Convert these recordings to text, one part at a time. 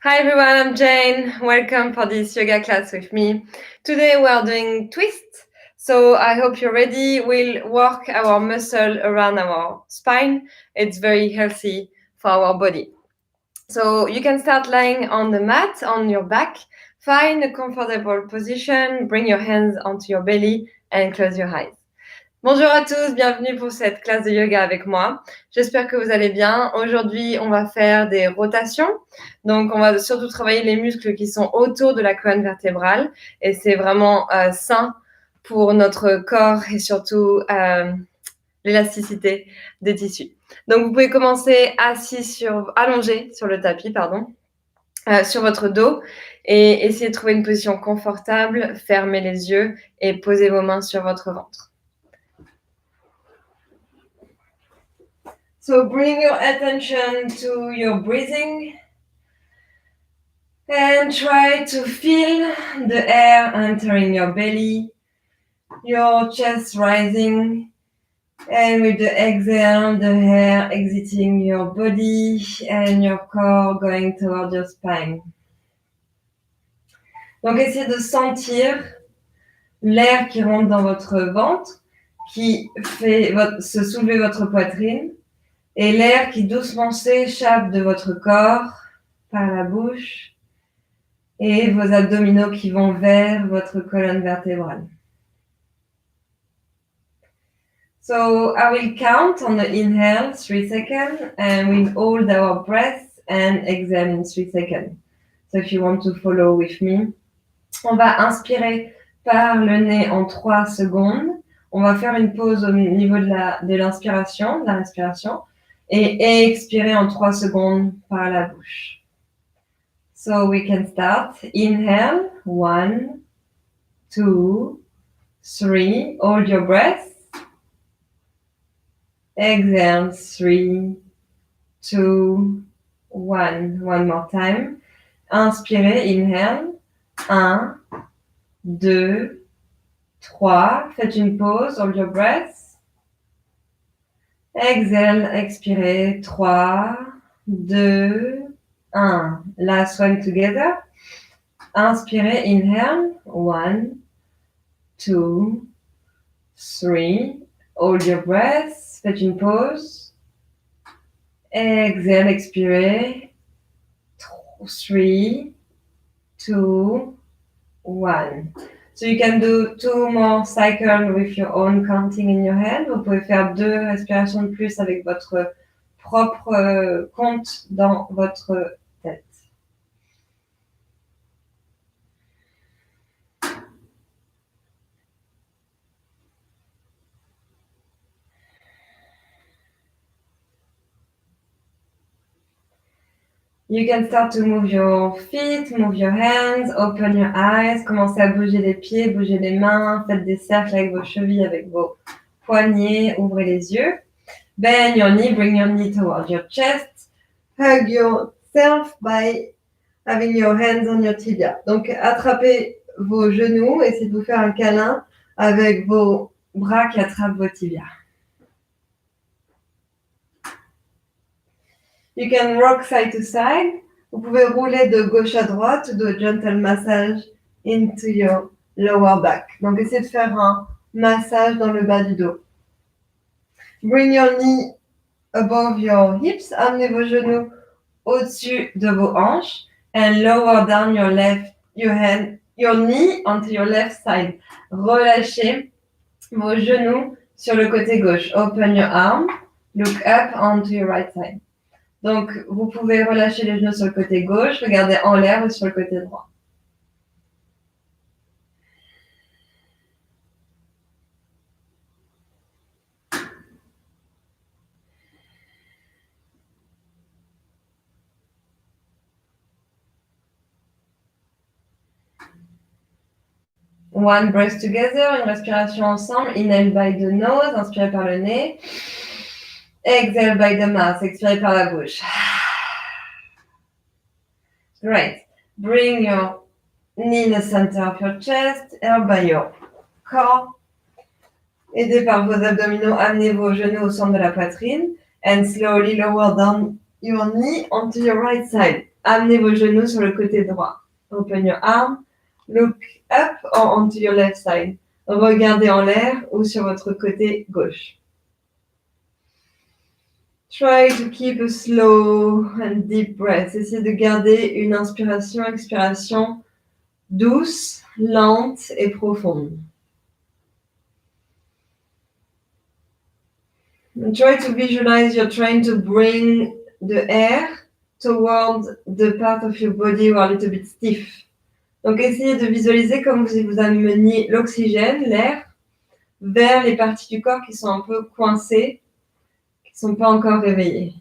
Hi everyone, I'm Jane. Welcome for this yoga class with me. Today we are doing twist. So I hope you're ready. We'll work our muscle around our spine. It's very healthy for our body. So you can start lying on the mat on your back. Find a comfortable position. Bring your hands onto your belly and close your eyes. Bonjour à tous, bienvenue pour cette classe de yoga avec moi. J'espère que vous allez bien. Aujourd'hui, on va faire des rotations. Donc, on va surtout travailler les muscles qui sont autour de la colonne vertébrale. Et c'est vraiment sain pour notre corps et surtout l'élasticité des tissus. Donc, vous pouvez commencer allongé sur le tapis, sur votre dos et essayer de trouver une position confortable. Fermez les yeux et posez vos mains sur votre ventre. So bring your attention to your breathing and try to feel the air entering your belly, your chest rising, and with the exhale, the air exiting your body and your core going towards your spine. Donc essayez de sentir l'air qui rentre dans votre ventre, qui fait se soulever votre poitrine, et l'air qui doucement s'échappe de votre corps par la bouche et vos abdominaux qui vont vers votre colonne vertébrale. So I will count on the inhale 3 seconds and we'll hold our breath and exhale in 3 seconds. So if you want to follow with me, on va inspirer par le nez en 3 secondes. On va faire une pause au niveau de l'inspiration, de la respiration, et expirer en 3 secondes par la bouche. So we can start. Inhale, 1, 2, 3. Hold your breath. Exhale, 3, 2, 1. One more time. Inspirez, inhale. 1, 2, 3. Faites une pause. Hold your breath. Exhale, expirez. 3, 2, 1. Last one together. Inspirez, inhale. 1, 2, 3. Hold your breath. Faites une pause. Exhale, expirez. 3, 2, 1. So you can do 2 more cycles with your own counting in your head. Vous pouvez faire 2 respirations de plus avec votre propre compte dans votre tête. You can start to move your feet, move your hands, open your eyes. Commencez à bouger les pieds, bouger les mains. Faites des cercles avec vos chevilles, avec vos poignets. Ouvrez les yeux. Bend your knee, bring your knee towards your chest. Hug yourself by having your hands on your tibia. Donc, attrapez vos genoux. Essayez de vous faire un câlin avec vos bras qui attrapent vos tibias. You can rock side to side. Vous pouvez rouler de gauche à droite, do a gentle massage into your lower back. Donc, essayez de faire un massage dans le bas du dos. Bring your knee above your hips. Amenez vos genoux au-dessus de vos hanches. And lower down your knee onto your left side. Relâchez vos genoux sur le côté gauche. Open your arm. Look up onto your right side. Donc, vous pouvez relâcher les genoux sur le côté gauche, regarder en l'air ou sur le côté droit. One breath together, une respiration ensemble. Inhale by the nose, inspirez par le nez. Exhale by the mouth, expirez par la bouche. Great. Bring your knee in the center of your chest, held by your core. Aidé par vos abdominaux, amenez vos genoux au centre de la poitrine. And slowly lower down your knee onto your right side. amenez vos genoux sur le côté droit. Open your arm. Look up or onto your left side. Regardez en l'air ou sur votre côté gauche. Try to keep a slow and deep breath. Essayez de garder une inspiration, expiration douce, lente et profonde. And try to visualize you're trying to bring the air toward the part of your body who are a little bit stiff. Donc, essayez de visualiser comme si vous ameniez l'oxygène, l'air, vers les parties du corps qui sont un peu coincées, qui ne sont pas encore réveillées.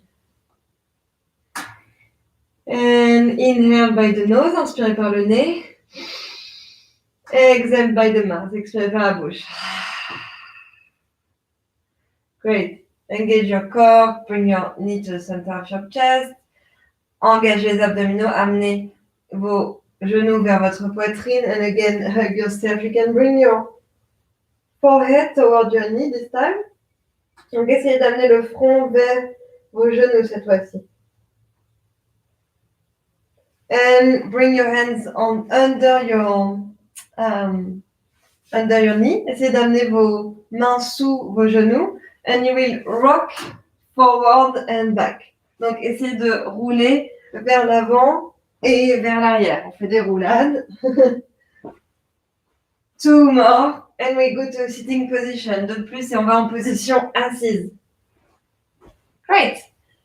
And inhale by the nose, inspirez par le nez. Exhale by the mouth, expirez par la bouche. Great. Engage your core, bring your knee to the center of your chest. Engagez les abdominaux, amenez vos genoux vers votre poitrine. And again, hug yourself. You can bring your forehead toward your knee this time. Donc, essayez d'amener le front vers vos genoux cette fois-ci. And bring your hands under your knee. Essayez d'amener vos mains sous vos genoux. And you will rock forward and back. Donc, essayez de rouler vers l'avant et vers l'arrière. On fait des roulades. Two more. And we go to a sitting position. Deux de plus et on va en position assise. Great.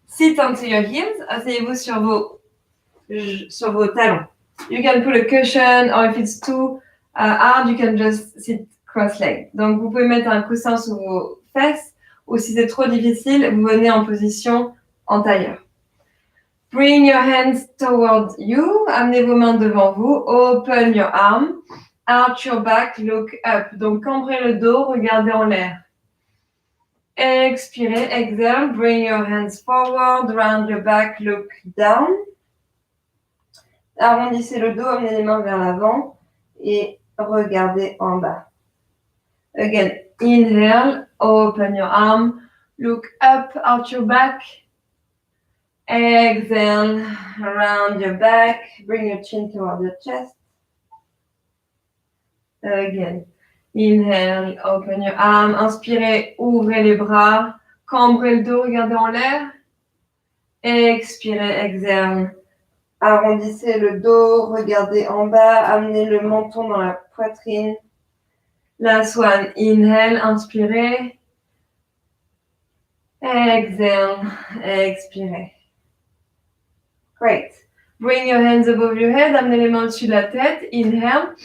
Sit onto your heels. Asseyez-vous sur vos talons. You can put a cushion or if it's too hard, you can just sit cross-legged. Donc, vous pouvez mettre un coussin sous vos fesses ou si c'est trop difficile, vous venez en position en tailleur. Bring your hands toward you. Amenez vos mains devant vous. Open your arm. Arch your back, look up. Donc, cambrez le dos, regardez en l'air. Expirez, exhale. Bring your hands forward, round your back, look down. Arrondissez le dos, amenez les mains vers l'avant et regardez en bas. Again, inhale, open your arm, look up, out your back. Exhale, round your back, bring your chin toward your chest. Again, inhale, open your arm, inspirez, ouvrez les bras, cambrez le dos, regardez en l'air. Expirez, exhale. Arrondissez le dos, regardez en bas, amenez le menton dans la poitrine. Last one, inhale, inspirez. Exhale, expirez. Great. Bring your hands above your head, amenez les mains au-dessus de la tête. Inhale.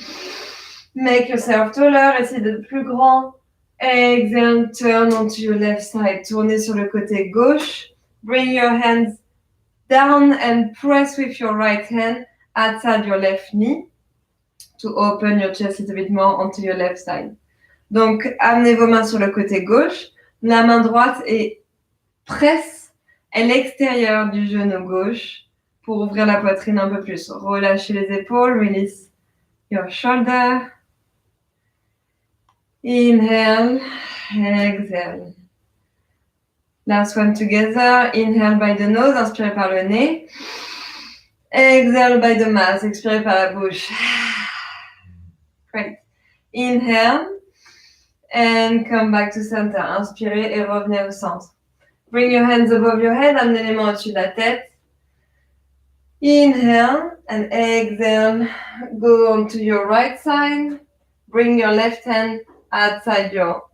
Make yourself taller, essayez d'être plus grand. Exhale, turn onto your left side. Tournez sur le côté gauche. Bring your hands down and press with your right hand outside your left knee to open your chest a little bit more onto your left side. Donc, amenez vos mains sur le côté gauche. La main droite et presse à l'extérieur du genou gauche pour ouvrir la poitrine un peu plus. Relâchez les épaules, release your shoulder. Inhale, exhale. Last one together. Inhale by the nose, inspirez par le nez. Exhale by the mouth, expirez par la bouche. Great. Inhale and come back to center. Inspirez et revenez au centre. Bring your hands above your head, amenez les mains au-dessus de la tête. Inhale and exhale. Go on to your right side. Bring your left hand outside your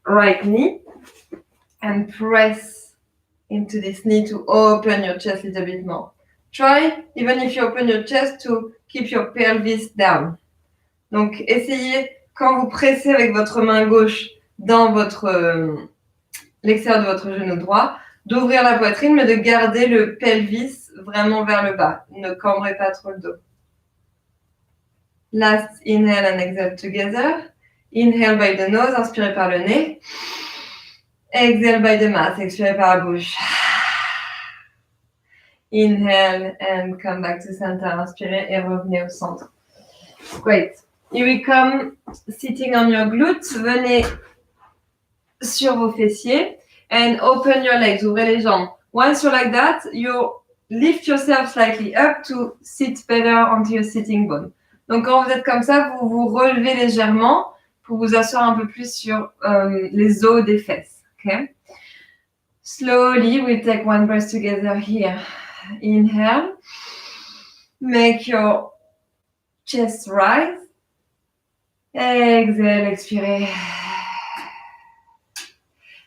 right knee. And press into this knee to open your chest a little bit more. Try, even if you open your chest, to keep your pelvis down. Donc, essayez, quand vous pressez avec votre main gauche dans l'extérieur de votre genou droit, d'ouvrir la poitrine, mais de garder le pelvis vraiment vers le bas. Ne cambrez pas trop le dos. Last inhale and exhale together. Inhale by the nose, inspirez par le nez. Exhale by the mouth, expirez par la bouche. Inhale and come back to center. Inspirez et revenez au centre. Great. You will come sitting on your glutes. Venez sur vos fessiers and open your legs. Ouvrez les jambes. Once you're like that, your lift yourself slightly up to sit better onto your sitting bone. Donc, quand vous êtes comme ça, vous vous relevez légèrement pour vous asseoir un peu plus sur les os des fesses. Okay? Slowly, we take one breath together here. Inhale. Make your chest rise. Exhale, expirez.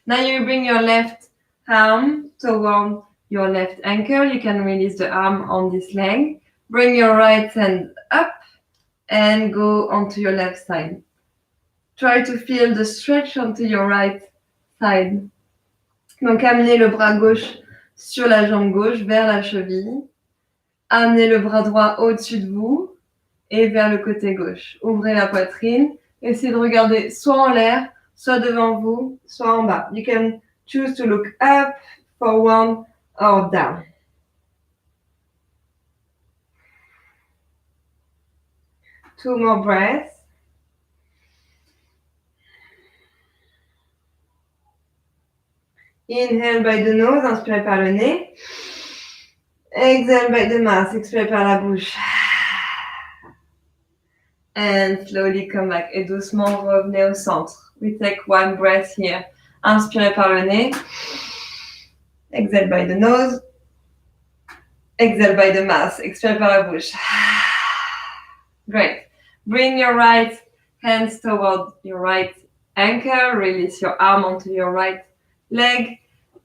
Now you bring your left arm toward your left ankle. You can release the arm on this leg. Bring your right hand up and go onto your left side. Try to feel the stretch onto your right side. Donc, amenez le bras gauche sur la jambe gauche vers la cheville. Amenez le bras droit au-dessus de vous et vers le côté gauche. Ouvrez la poitrine. Essayez de regarder soit en l'air, soit devant vous, soit en bas. You can choose to look up, forward or down. Two more breaths. Inhale by the nose, inspirez par le nez. Exhale by the mouth, expirez par la bouche. And slowly come back. Et doucement, revenez au centre. We take one breath here. Inspirez par le nez. Exhale by the nose. Exhale by the mouth. Expirez par la bouche. Great. Bring your right hands toward your right ankle. Release your arm onto your right leg.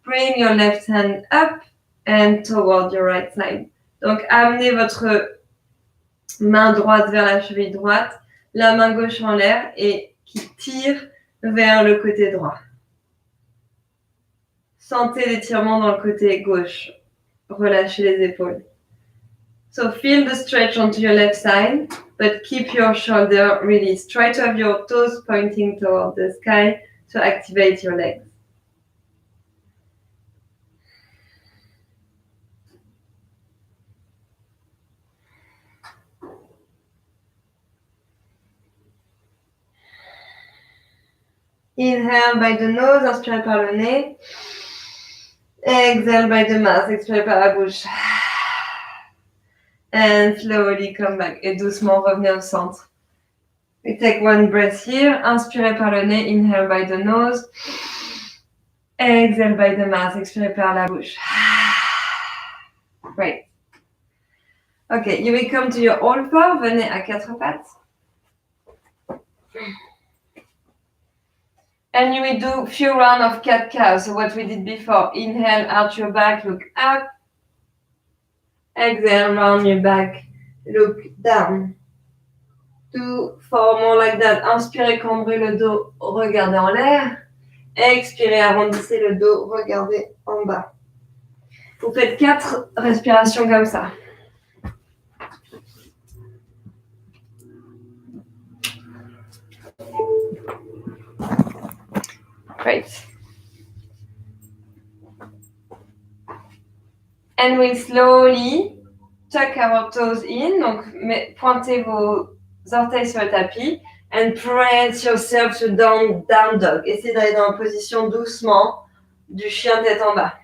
Bring your left hand up and toward your right side. Donc, amenez votre main droite vers la cheville droite, la main gauche en l'air et qui tire vers le côté droit. Sentez l'étirement dans le côté gauche. Relâchez les épaules. So feel the stretch onto your left side, but keep your shoulder released. Try to have your toes pointing toward the sky to activate your legs. Inhale by the nose, inspirez par le nez. Exhale by the mouth, expirez par la bouche. And slowly come back. Et doucement, revenez au centre. We take one breath here. Inspirez par le nez, inhale by the nose. Exhale by the mouth, expirez par la bouche. Great. Okay, you will come to your all four. Venez à quatre pattes. And you will do few rounds of cat-cow. So what we did before. Inhale, arch your back, look up. Exhale, round your back, look down. 2, 4 more like that. Inspirez, cambrez le dos, regardez en l'air. Expirez, arrondissez le dos, regardez en bas. Vous faites 4 respirations comme ça. Great. And we slowly tuck our toes in. Donc, pointez vos orteils sur le tapis. And press yourself to down dog. Essayez d'aller dans la position doucement du chien tête en bas.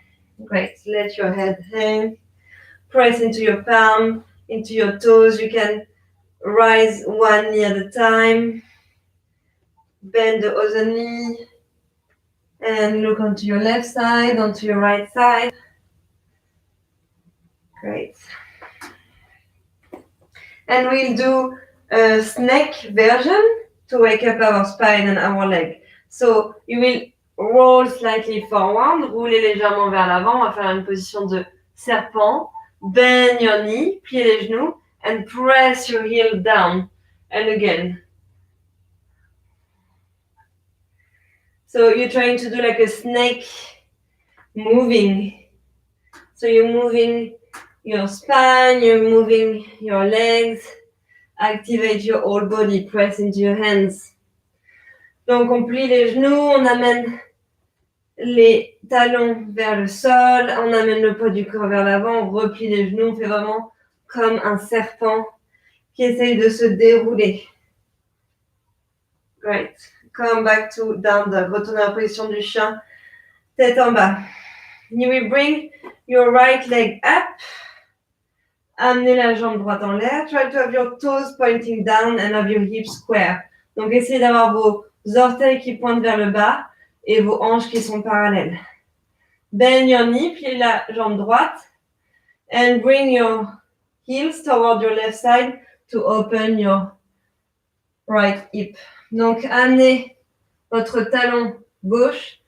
Great. Let your head hang. Press into your palm, into your toes. You can rise one knee at a time. Bend the other knee. And look onto your left side, onto your right side. Great. And we'll do a snake version to wake up our spine and our leg. So you will roll slightly forward, rouler légèrement vers l'avant. On va faire une position de serpent. Bend your knee, pliez les genoux, and press your heel down. And again. So you're trying to do like a snake moving. So you're moving your spine, you're moving your legs. Activate your whole body, press into your hands. Donc on plie les genoux, on amène les talons vers le sol, on amène le poids du corps vers l'avant, on replie les genoux, on fait vraiment comme un serpent qui essaye de se dérouler. Great. Come back to down dog. Retournez en position du chien, tête en bas. You will bring your right leg up Amenez la jambe droite en l'air. Try to have your toes pointing down and have your hips square. Donc, essayez d'avoir vos orteils qui pointent vers le bas et vos hanches qui sont parallèles. Bend your knee, pliez la jambe droite. And bring your heels toward your left side to open your right hip. Donc, amenez votre talon gauche,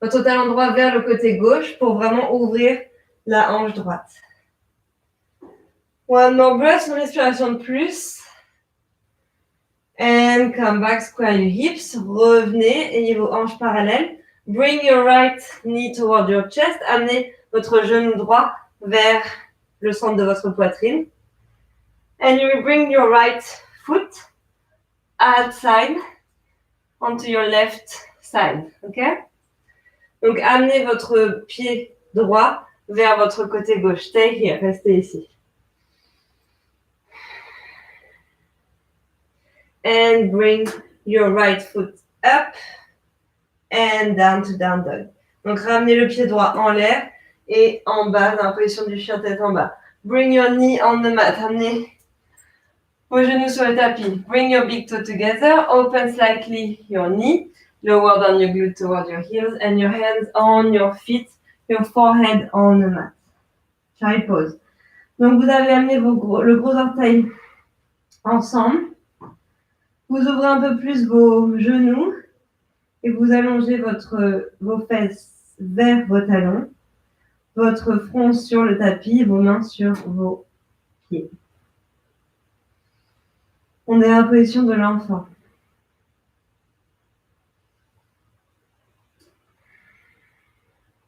votre talon droit vers le côté gauche pour vraiment ouvrir la hanche droite. One more breath, une respiration de plus. And come back, square your hips. Revenez, ayez vos hanches parallèles. Bring your right knee toward your chest. Amenez votre genou droit vers le centre de votre poitrine. And you will bring your right foot outside onto your left side. Okay? Donc, amenez votre pied droit vers votre côté gauche. Stay here, restez ici. And bring your right foot up and down to down dog. Donc, ramenez le pied droit en l'air et en bas, dans la position du chien tête en bas. Bring your knee on the mat. Ramenez vos genoux sur le tapis. Bring your big toe together. Open slightly your knee. Lower down your glute toward your heels and your hands on your feet. Your forehead on the mat. Child pose. Donc, vous avez amené le gros orteil ensemble. Vous ouvrez un peu plus vos genoux et vous allongez vos fesses vers vos talons, votre front sur le tapis, vos mains sur vos pieds. On est en position de l'enfant.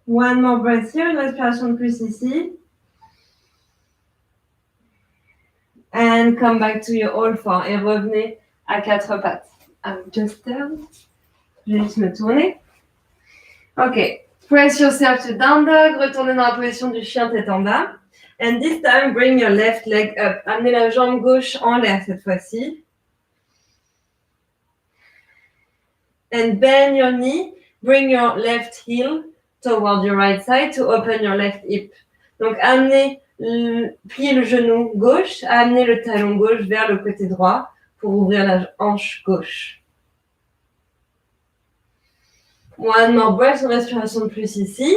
One more breath here, une respiration de plus ici. And come back to your all four et revenez à quatre pattes. Just turn. Je vais juste me tourner. Ok. Press yourself to down dog. Retournez dans la position du chien tête en bas. And this time, bring your left leg up. Amenez la jambe gauche en l'air cette fois-ci. And bend your knee. Bring your left heel toward your right side to open your left hip. Donc, pliez le genou gauche, amenez le talon gauche vers le côté droit pour ouvrir la hanche gauche. One more breath, une respiration de plus ici.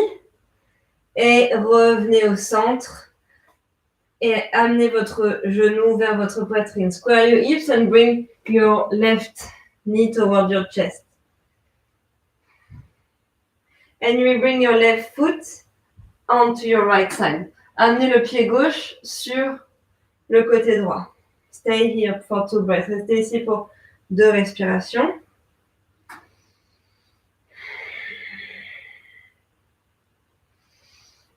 Et revenez au centre. Et amenez votre genou vers votre poitrine. Square your hips and bring your left knee toward your chest. And you will bring your left foot onto your right side. Amenez le pied gauche sur le côté droit. Stay here for 2 breaths. Restez ici pour 2 respirations.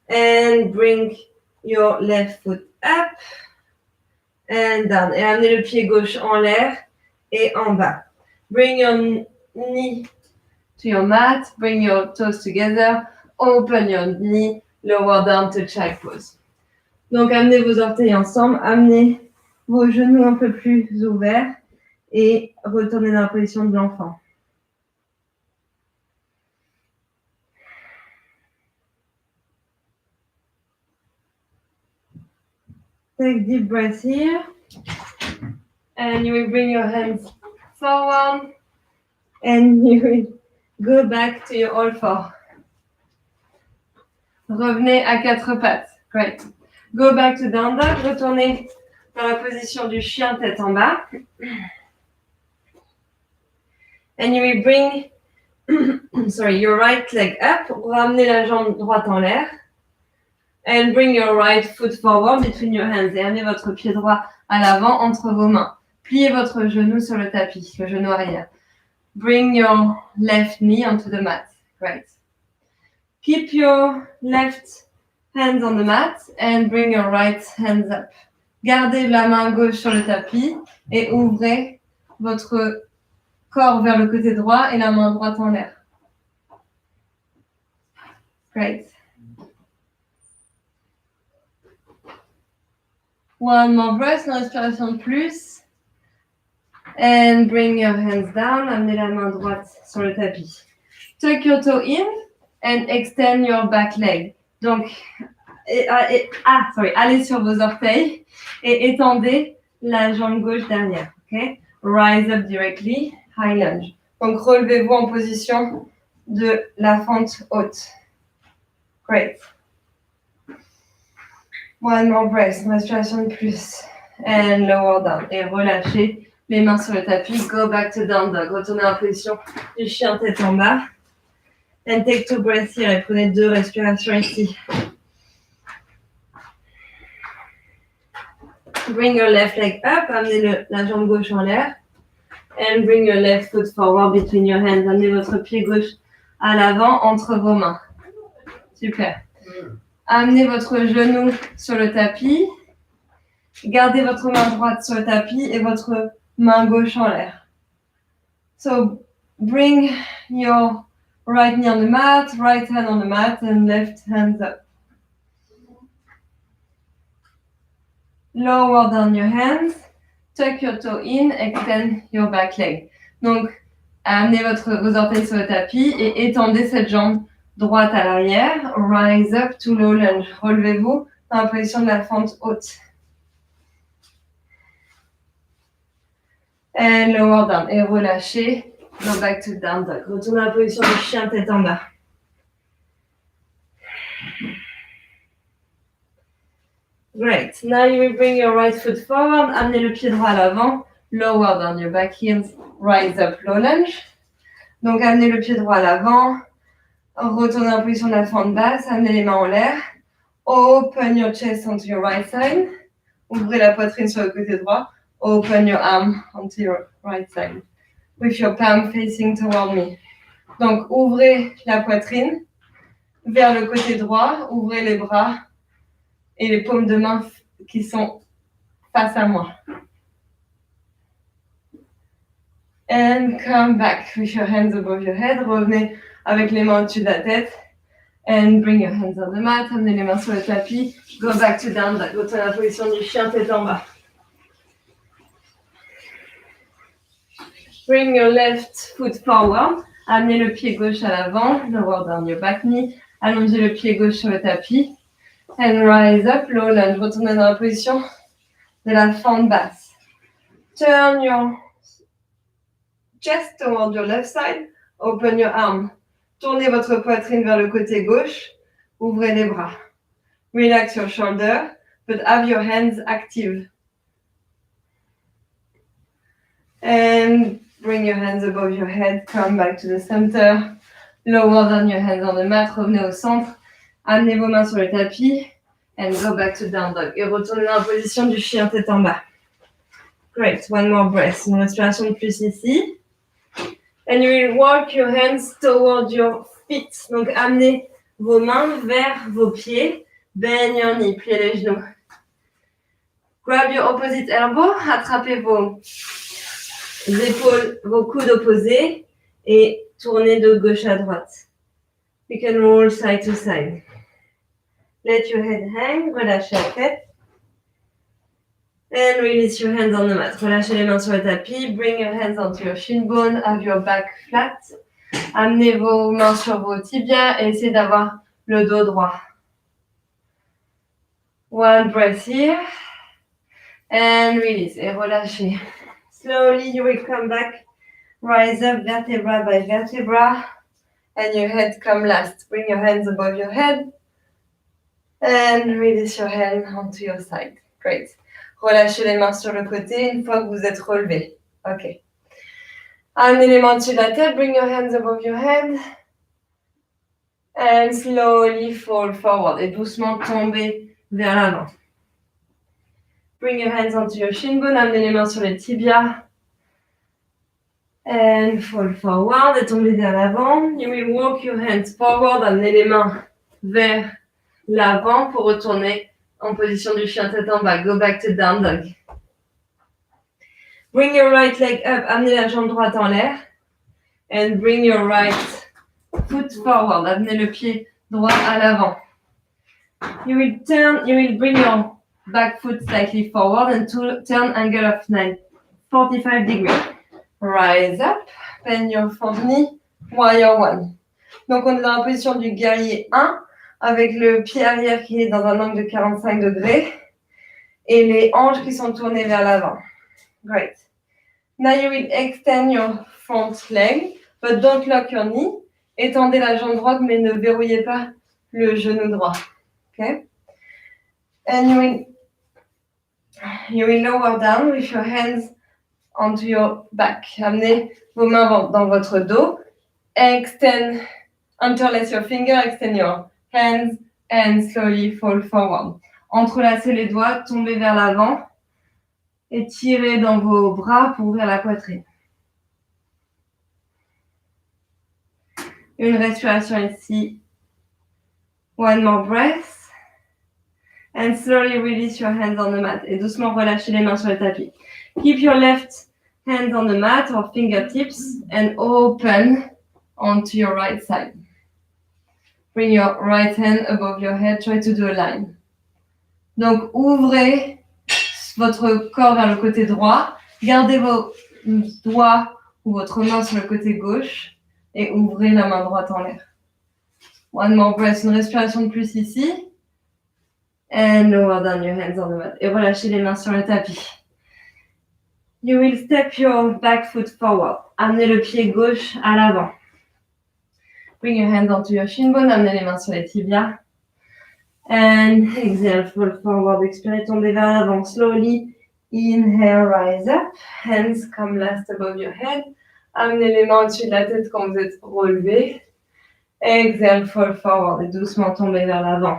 And bring your left foot up and down. Et amenez le pied gauche en l'air et en bas. Bring your knee to your mat. Bring your toes together. Open your knee. Lower down to child pose. Donc, amenez vos orteils ensemble. Amenez vos genoux un peu plus ouverts et retournez dans la position de l'enfant. Take deep breath here. And you will bring your hands forward. And you will go back to your all four. Revenez à quatre pattes. Great. Go back to down dog. Retournez dans la position du chien tête en bas. And you will bring your right leg up. Ramenez la jambe droite en l'air. And bring your right foot forward between your hands. Et amenez votre pied droit à l'avant entre vos mains. Pliez votre genou sur le tapis, le genou arrière. Bring your left knee onto the mat. Great. Keep your left hands on the mat and bring your right hands up. Gardez la main gauche sur le tapis et ouvrez votre corps vers le côté droit et la main droite en l'air. Great. One more breath, une respiration de plus. And bring your hands down. Amenez la main droite sur le tapis. Tuck your toe in and extend your back leg. Donc, Allez sur vos orteils et étendez la jambe gauche derrière. Okay? Rise up directly, high lunge. Donc relevez-vous en position de la fente haute. Great. One more breath, respiration de plus. And lower down. Et relâchez les mains sur le tapis. Go back to down dog. Retournez en position du chien tête en bas. And take 2 breaths here. Et prenez 2 respirations ici. Bring your left leg up. Amenez la jambe gauche en l'air. And bring your left foot forward between your hands. Amenez votre pied gauche à l'avant entre vos mains. Super. Amenez votre genou sur le tapis. Gardez votre main droite sur le tapis et votre main gauche en l'air. So bring your right knee on the mat, right hand on the mat, and left hand up. Lower down your hands, tuck your toe in, extend your back leg. Donc, amenez vos orteils sur le tapis et étendez cette jambe droite à l'arrière. Rise up to low lunge. Relevez-vous dans la position de la fente haute. And lower down. Et relâchez. Go back to down dog. Retournez à la position du chien tête en bas. Great. Now you will bring your right foot forward. Amenez le pied droit à l'avant. Lower down your back heels. Rise up, low lunge. Donc, amenez le pied droit à l'avant. Retournez en position de la fente basse. Amenez les mains en l'air. Open your chest onto your right side. Ouvrez la poitrine sur le côté droit. Open your arm onto your right side. With your palm facing toward me. Donc, ouvrez la poitrine vers le côté droit. Ouvrez les bras et les paumes de main qui sont face à moi. And come back with your hands above your head. Revenez avec les mains au-dessus de la tête. And bring your hands on the mat. Amenez les mains sur le tapis. Go back to down dog. Retournez à la position du chien tête en bas. Bring your left foot forward. Amenez le pied gauche à l'avant. Lower down your back knee. Allongez le pied gauche sur le tapis. And rise up, low lunge. Retournez dans la position de la fente basse. Turn your chest toward your left side. Open your arm. Tournez votre poitrine vers le côté gauche. Ouvrez les bras. Relax your shoulder, but have your hands active. And bring your hands above your head. Come back to the center. Lower down your hands on the mat. Revenez au centre. Amenez vos mains sur le tapis. And go back to down dog. Et retournez dans la position du chien tête en bas. Great. One more breath. Une respiration de plus ici. And you will walk your hands toward your feet. Donc, amenez vos mains vers vos pieds. Bend your knee. Pliez les genoux. Grab your opposite elbow. Attrapez vos épaules, vos coudes opposés. Et tournez de gauche à droite. You can roll side to side. Let your head hang. Relâchez la tête. And release your hands on the mat. Relâchez les mains sur le tapis. Bring your hands onto your shin bone. Have your back flat. Amenez vos mains sur vos tibias et essayez d'avoir le dos droit. One breath here. And release. Et relâchez. Slowly you will come back. Rise up vertebra by vertebra. And your head come last. Bring your hands above your head. And release your hand onto your side. Great. Relâchez les mains sur le côté une fois que vous êtes relevé. OK. Amenez les mains dessus de la tête. Bring your hands above your head. And slowly fall forward. Et doucement tomber vers l'avant. Bring your hands onto your shin bone. Amenez les mains sur les tibias. And fall forward. Et tomber vers l'avant. You will walk your hands forward. Amenez les mains vers l'avant pour retourner en position du chien tête en bas. Go back to down dog. Bring your right leg up. Amenez la jambe droite en l'air. And bring your right foot forward. Amenez le pied droit à l'avant. You will bring your back foot slightly forward and turn angle of 45 degrees. Rise up. Bend your front knee. Warrior 1. Donc on est dans la position du guerrier 1. avec le pied arrière qui est dans un angle de 45 degrés et les hanches qui sont tournées vers l'avant. Great. Now you will extend your front leg, but don't lock your knee. Étendez la jambe droite, mais ne verrouillez pas le genou droit. Okay? And you will lower down with your hands onto your back. Amenez vos mains dans votre dos. Extend, interlace your finger, extend your hands, and slowly fall forward. Entrelacez les doigts, tombez vers l'avant et tirez dans vos bras pour ouvrir la poitrine. Une respiration ici. One more breath. And slowly release your hands on the mat. Et doucement relâchez les mains sur le tapis. Keep your left hand on the mat or fingertips and open onto your right side. Bring your right hand above your head. Try to do a line. Donc, ouvrez votre corps vers le côté droit. Gardez vos doigts ou votre main sur le côté gauche et ouvrez la main droite en l'air. One more breath. Une respiration de plus ici. And lower down your hands on the mat. Et relâchez les mains sur le tapis. You will step your back foot forward. Amenez le pied gauche à l'avant. Bring your hands onto your shin bone. Amenez les mains sur les tibias. And exhale, fall forward. Expirez, tombez vers l'avant. Slowly, inhale, rise up. Hands come last above your head. Amenez les mains au-dessus de la tête quand vous êtes relevé. Exhale, fall forward. Et doucement tombez vers l'avant.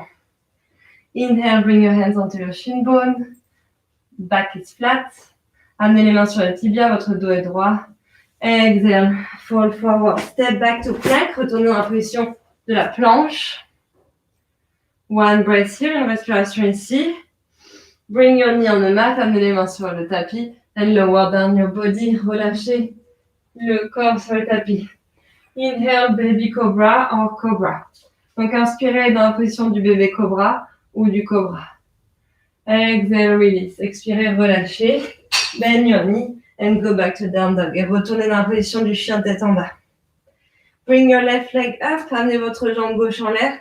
Inhale, bring your hands onto your shin bone. Back is flat. Amenez les mains sur le tibia, votre dos est droit. Exhale, fall forward. Step back to plank. Retournez dans la position de la planche. One breath here, une respiration ici. Bring your knee on the mat. Amenez les mains sur le tapis. And lower down your body. Relâchez le corps sur le tapis. Inhale, baby cobra or cobra. Donc, inspirez dans la position du bébé cobra ou du cobra. Exhale, release. Expirez, relâchez. Bend your knee and go back to down dog. Et retournez dans la position du chien tête en bas. Bring your left leg up. Amenez votre jambe gauche en l'air.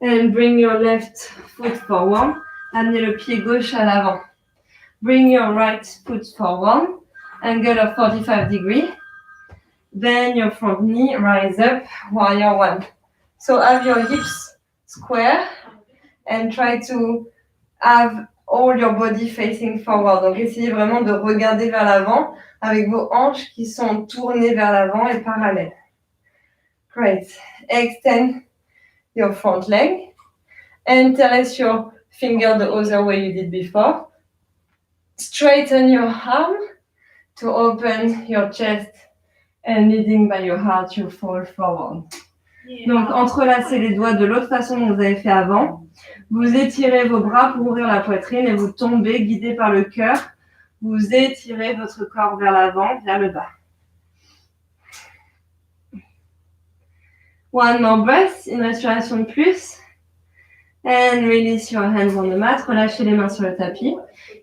And bring your left foot forward. Amenez le pied gauche à l'avant. Bring your right foot forward. Angle of 45 degrees. Bend your front knee. Rise up. Warrior one. So have your hips square. And try to have all your body facing forward. Donc, essayez vraiment de regarder vers l'avant avec vos hanches qui sont tournées vers l'avant et parallèles. Great. Extend your front leg. Interlace your finger the other way you did before. Straighten your arm to open your chest and leading by your heart, you fall forward. Donc, entrelacez les doigts de l'autre façon dont vous avez fait avant. Vous étirez vos bras pour ouvrir la poitrine et vous tombez, guidé par le cœur. Vous étirez votre corps vers l'avant, vers le bas. One more breath, une respiration de plus. And release your hands on the mat. Relâchez les mains sur le tapis.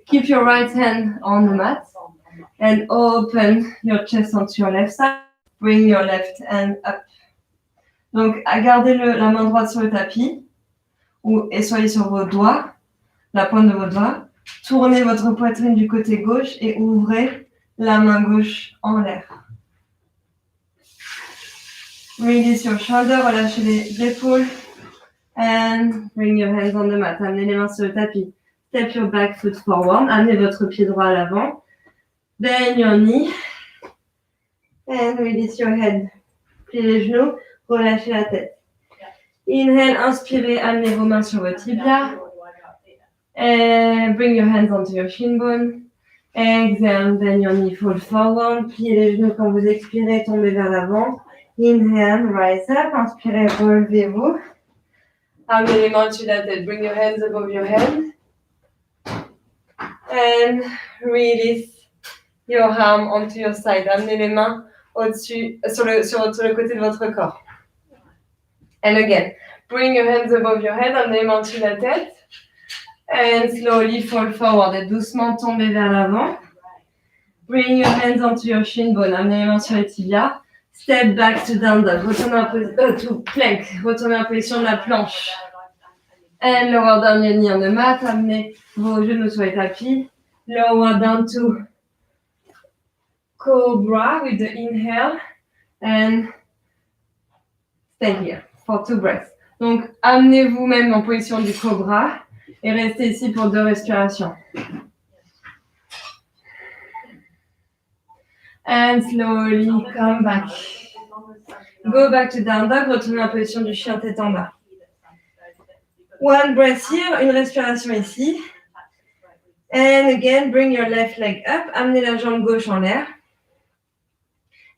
Keep your right hand on the mat. And open your chest onto your left side. Bring your left hand up. Donc, gardez la main droite sur le tapis et soyez sur vos doigts, la pointe de vos doigts. Tournez votre poitrine du côté gauche et ouvrez la main gauche en l'air. Release your shoulder, relâchez les épaules. And bring your hands on the mat. Amenez les mains sur le tapis. Step your back foot forward. Amenez votre pied droit à l'avant. Bend your knee. And release your head. Pliez les genoux. Relâchez la tête. Inhale, inspirez, amenez vos mains sur vos tibias. And bring your hands onto your shin bone. Exhale, bend your knee, fall forward. Pliez les genoux quand vous expirez, tombez vers l'avant. Inhale, rise up. Inspirez, relevez-vous. Amenez les mains au-dessus de la tête. Bring your hands above your head. And release your arm onto your side. Amenez les mains au-dessus, sur le côté de votre corps. And again, bring your hands above your head, amenez les mains au-dessus de la tête. And slowly fall forward. Et doucement tomber vers l'avant. Bring your hands onto your shin bone. Amenez les mains sur les tibias. Step back to down dog. Retournez to plank. Retournez en position de la planche. And lower down your knee on the mat. Amenez vos genoux sur les tapis. Lower down to cobra with the inhale. And stay here for 2 breaths. Donc, amenez-vous même en position du cobra et restez ici pour 2 respirations. And slowly come back. Go back to down dog. Retournez en position du chien tête en bas. 1 breath here, une respiration ici. And again, bring your left leg up. Amenez la jambe gauche en l'air.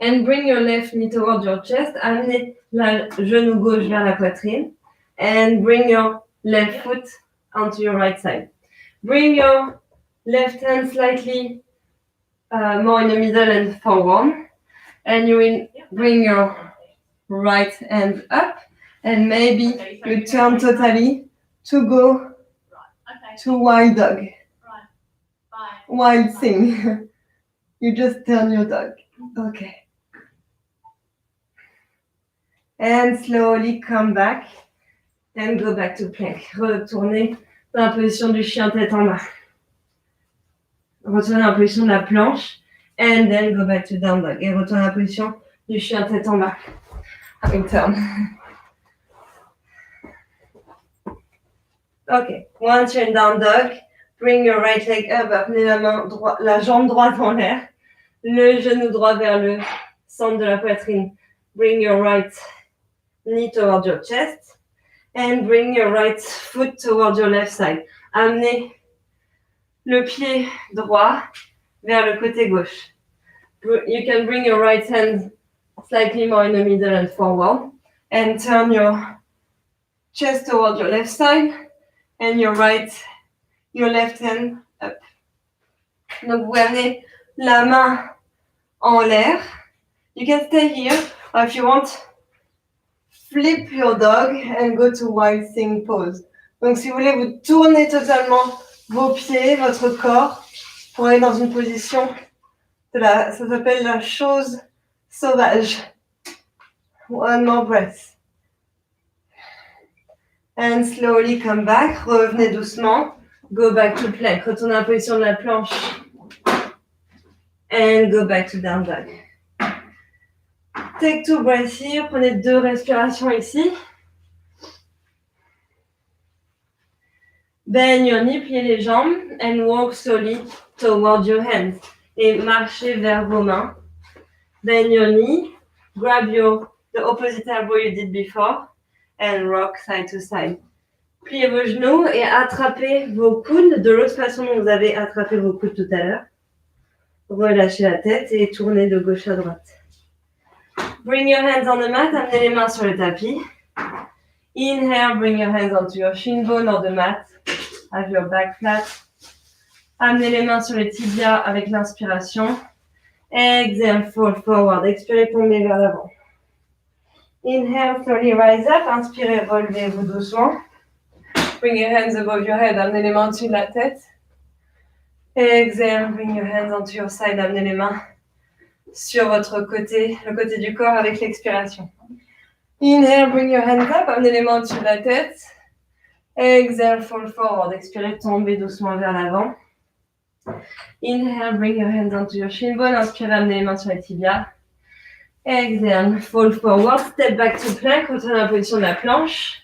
And bring your left knee towards your chest. Amenez la genou gauche vers la poitrine. And bring your left foot onto your right side. Bring your left hand slightly more in the middle and forward. And you will bring your right hand up. And maybe you turn totally to go to wild dog. Wild thing. You just turn your dog. Okay. And slowly come back and go back to plank. Retournez dans la position du chien tête en bas. Retournez en position de la planche. And then go back to down dog. Et retournez en position du chien tête en bas. Having turn. Okay. Once you're in down dog, bring your right leg up. Amenez la jambe droite en l'air. Le genou droit vers le centre de la poitrine. Bring your right knee towards your chest. And bring your right foot towards your left side. Amenez le pied droit vers le côté gauche. You can bring your right hand slightly more in the middle and forward. And turn your chest towards your left side. And your left hand up. Donc, vous amenez la main en l'air. You can stay here, or if you want, flip your dog and go to wild thing pose. Donc, si vous voulez, vous tournez totalement vos pieds, votre corps, pour aller dans une position ça s'appelle la chose sauvage. One more breath. And slowly come back. Revenez doucement. Go back to plank. Retournez en position de la planche. And go back to down dog. Take 2 breaths here. Prenez 2 respirations ici. Bend your knee, pliez les jambes. And walk slowly toward your hands. Et marchez vers vos mains. Bend your knee. Grab the opposite elbow you did before. And rock side to side. Pliez vos genoux et attrapez vos coudes de l'autre façon dont vous avez attrapé vos coudes tout à l'heure. Relâchez la tête et tournez de gauche à droite. Bring your hands on the mat, amenez les mains sur le tapis. Inhale, bring your hands onto your shin bone or the mat. Have your back flat. Amenez les mains sur les tibias avec l'inspiration. Exhale, fall forward. Expirez, tombez vers l'avant. Inhale, slowly rise up. Inspirez, relevez-vous doucement. Bring your hands above your head. Amenez les mains au-dessus de la tête. Exhale, bring your hands onto your side. Amenez les mains sur votre côté, le côté du corps avec l'expiration. Inhale, bring your hands up. Amenez les mains au-dessus de la tête. Exhale, fall forward. Expirez, tombez doucement vers l'avant. Inhale, bring your hands onto your shin bone. Inspirez, amenez les mains sur les tibias. Exhale, fall forward, step back to plank, retournez en position de la planche.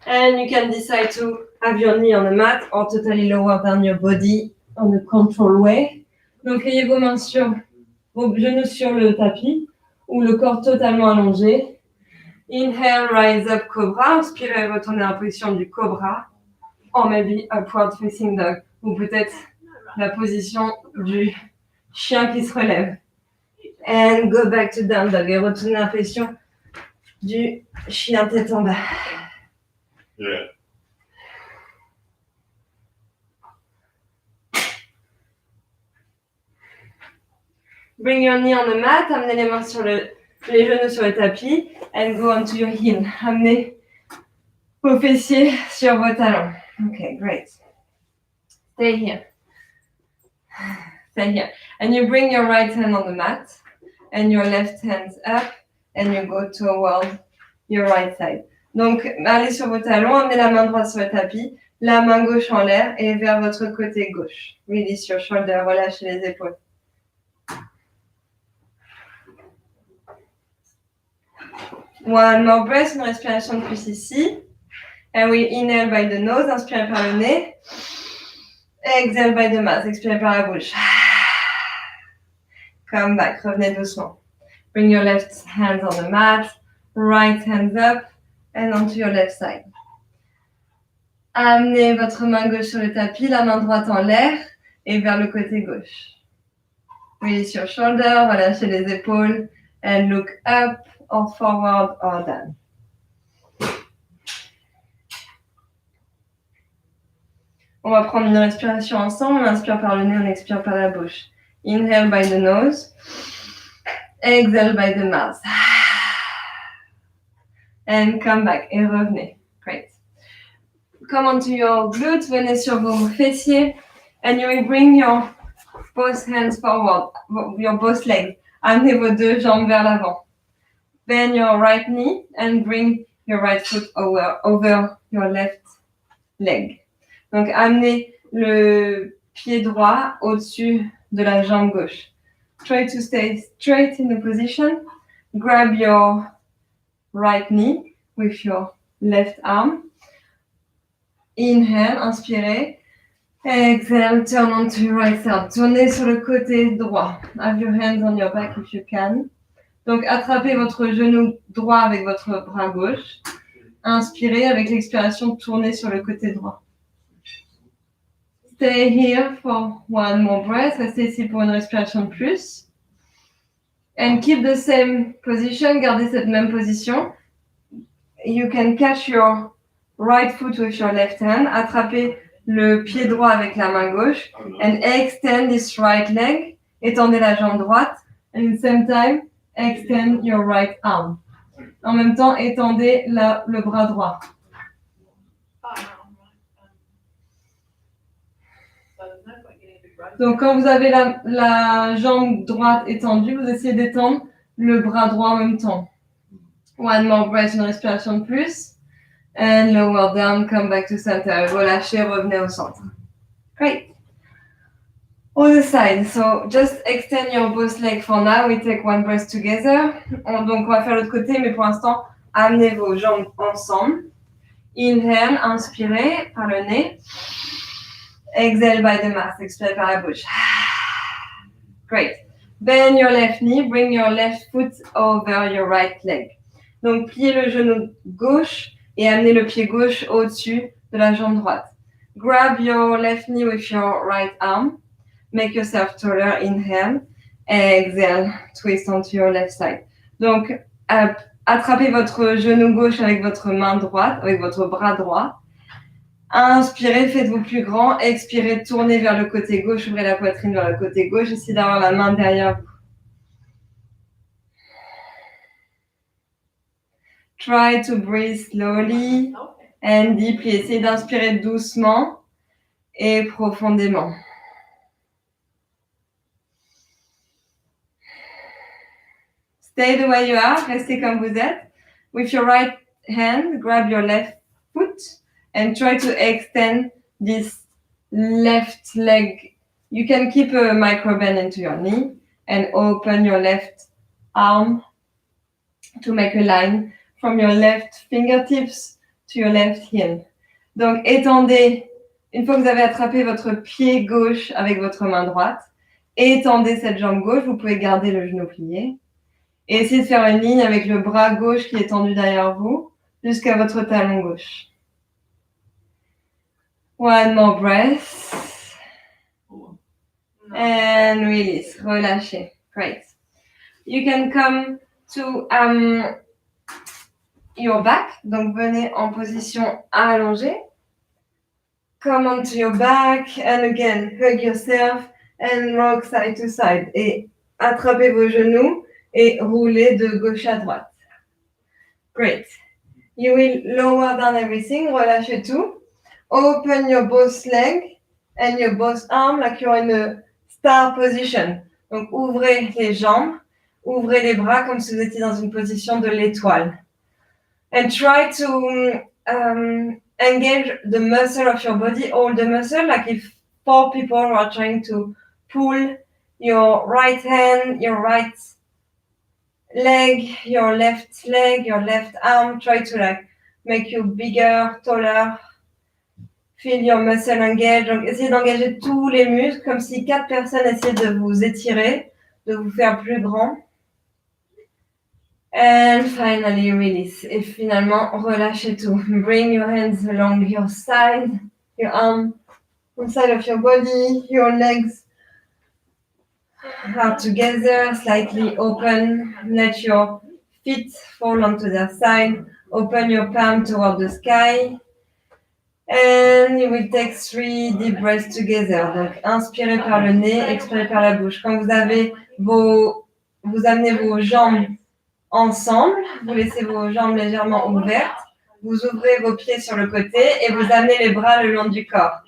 And you can decide to have your knee on the mat or totally lower down your body on a control way. Donc, ayez vos mains vos genoux sur le tapis ou le corps totalement allongé. Inhale, rise up, cobra. Inspirez, retournez en position du cobra. Or maybe upward facing dog. Ou peut-être la position du chien qui se relève. And go back to down dog. Et retournez en position du chien tête en bas. Yeah. Bring your knee on the mat. Amenez les mains les genoux sur le tapis. And go onto your heel. Amenez vos fessiers sur vos talons. Okay, great. Stay here. Stay here. And you bring your right hand on the mat. and your left hand up, and you go toward your right side. Donc, allez sur vos talons, amenez la main droite sur le tapis, la main gauche en l'air et vers votre côté gauche. Release your shoulder, relâchez les épaules. One more breath, une respiration de plus ici. And we inhale by the nose, inspirez par le nez. Exhale by the mouth, expirez par la bouche. Come back, revenez doucement. Bring your left hand on the mat, right hand up, and onto your left side. Amenez votre main gauche sur le tapis, la main droite en l'air et vers le côté gauche. Release your shoulder, relâchez les épaules, and look up or forward or down. On va prendre une respiration ensemble. On inspire par le nez, on expire par la bouche. Inhale by the nose. Exhale by the mouth. And come back. Et revenez. Great. Come onto your glutes. Venez sur vos fessiers. And you will bring your both hands forward. Your both legs. Amenez vos deux jambes vers l'avant. Bend your right knee and bring your right foot over your left leg. Donc, amenez le pied droit au-dessus de la jambe gauche. Try to stay straight in the position. Grab your right knee with your left arm. Inhale, inspirez. Exhale, turn onto your right side. Tournez sur le côté droit. Have your hands on your back if you can. Donc, attrapez votre genou droit avec votre bras gauche. Inspirez avec l'expiration, tournez sur le côté droit. Stay here for one more breath. Restez ici pour une respiration de plus. And keep the same position. Gardez cette même position. You can catch your right foot with your left hand. Attrapez le pied droit avec la main gauche. And extend this right leg. Étendez la jambe droite. And at the same time, extend your right arm. En même temps, étendez le bras droit. Donc, quand vous avez la jambe droite étendue, vous essayez d'étendre le bras droit en même temps. One more breath, une respiration de plus. And lower down, come back to center. Relâchez, revenez au centre. Great. Other side. So, just extend your both legs for now. We take one breath together. Donc, on va faire l'autre côté, mais pour l'instant, amenez vos jambes ensemble. Inhale, inspirez par le nez. Exhale by the mouth, expire par la bouche. Great. Bend your left knee, bring your left foot over your right leg. Donc, pliez le genou gauche et amenez le pied gauche au-dessus de la jambe droite. Grab your left knee with your right arm. Make yourself taller, inhale. Exhale, twist onto your left side. Donc, attrapez votre genou gauche avec votre main droite, avec votre bras droit. Inspirez, faites-vous plus grand. Expirez, tournez vers le côté gauche, ouvrez la poitrine vers le côté gauche. Essayez d'avoir la main derrière vous. Try to breathe slowly and deeply. Essayez d'inspirer doucement et profondément. Stay the way you are. Restez comme vous êtes. With your right hand, grab your left foot. And try to extend this left leg. You can keep a micro bend into your knee and open your left arm to make a line from your left fingertips to your left heel. Donc, étendez, une fois que vous avez attrapé votre pied gauche avec votre main droite, étendez cette jambe gauche, vous pouvez garder le genou plié. Et essayez de faire une ligne avec le bras gauche qui est tendu derrière vous jusqu'à votre talon gauche. One more breath. And release. Relâchez. Great. You can come to your back. Donc, venez en position allongée. Come onto your back. And again, hug yourself and rock side to side. Et attrapez vos genoux et roulez de gauche à droite. Great. You will lower down everything. Relâchez tout. Open your both legs and your both arms like you're in a star position. Donc, ouvrez les jambes, Ouvrez les bras comme si vous étiez dans une position de l'étoile. And try to engage the muscle of your body, all the muscle, like if 4 people are trying to pull your right hand, your right leg, your left arm, try to like make you bigger, taller. Feel your muscle engage. Donc, essayez d'engager tous les muscles, comme si 4 personnes essayaient de vous étirer, de vous faire plus grand. And finally, release. Et finalement, relâchez tout. Bring your hands along your side, your arm, on side of your body, your legs are together, slightly open. Let your feet fall onto their side. Open your palm toward the sky. And you will take 3 deep breaths together. Donc, inspirez par le nez, expirez par la bouche. Quand vous amenez vos jambes ensemble, vous laissez vos jambes légèrement ouvertes, vous ouvrez vos pieds sur le côté et vous amenez les bras le long du corps.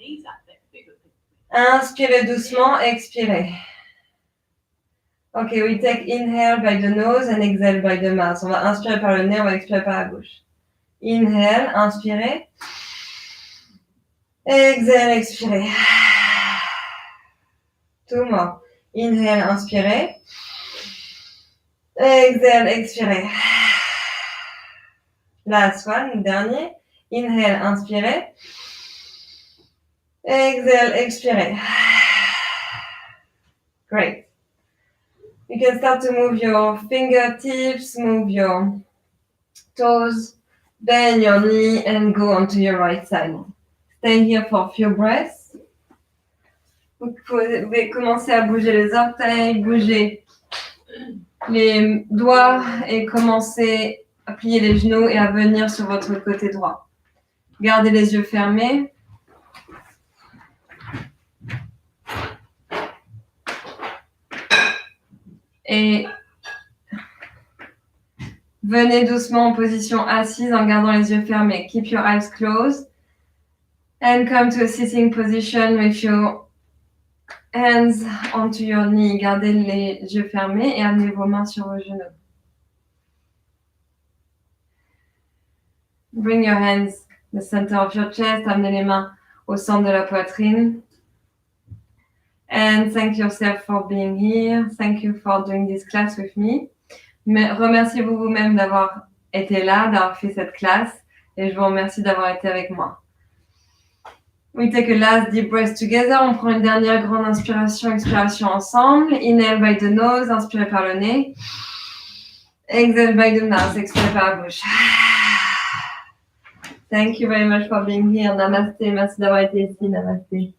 Inspirez doucement, expirez. Ok, we take inhale by the nose and exhale by the mouth. On va inspirer par le nez, on va expirer par la bouche. Inhale, inspirez. Exhale, expirez. Two more. Inhale, inspirez. Exhale, expirez. Last one, dernier. Inhale, inspirez. Exhale, expirez. Great. You can start to move your fingertips, move your toes, bend your knee and go onto your right side. Stay here for a few breaths. Vous pouvez commencer à bouger les orteils, bouger les doigts et commencer à plier les genoux et à venir sur votre côté droit. Gardez les yeux fermés. Et venez doucement en position assise en gardant les yeux fermés. Keep your eyes closed. And come to a sitting position with your hands onto your knee. Gardez les yeux fermés et amenez vos mains sur vos genoux. Bring your hands to the center of your chest. Amenez les mains au centre de la poitrine. And thank yourself for being here. Thank you for doing this class with me. Mais remerciez-vous vous-même d'avoir été là, d'avoir fait cette classe. Et je vous remercie d'avoir été avec moi. We take a last deep breath together. On prend une dernière grande inspiration, expiration ensemble. Inhale by the nose, inspirez par le nez. Exhale by the mouth, expirez par la bouche. Thank you very much for being here. Namaste. Merci d'avoir été ici. Namaste.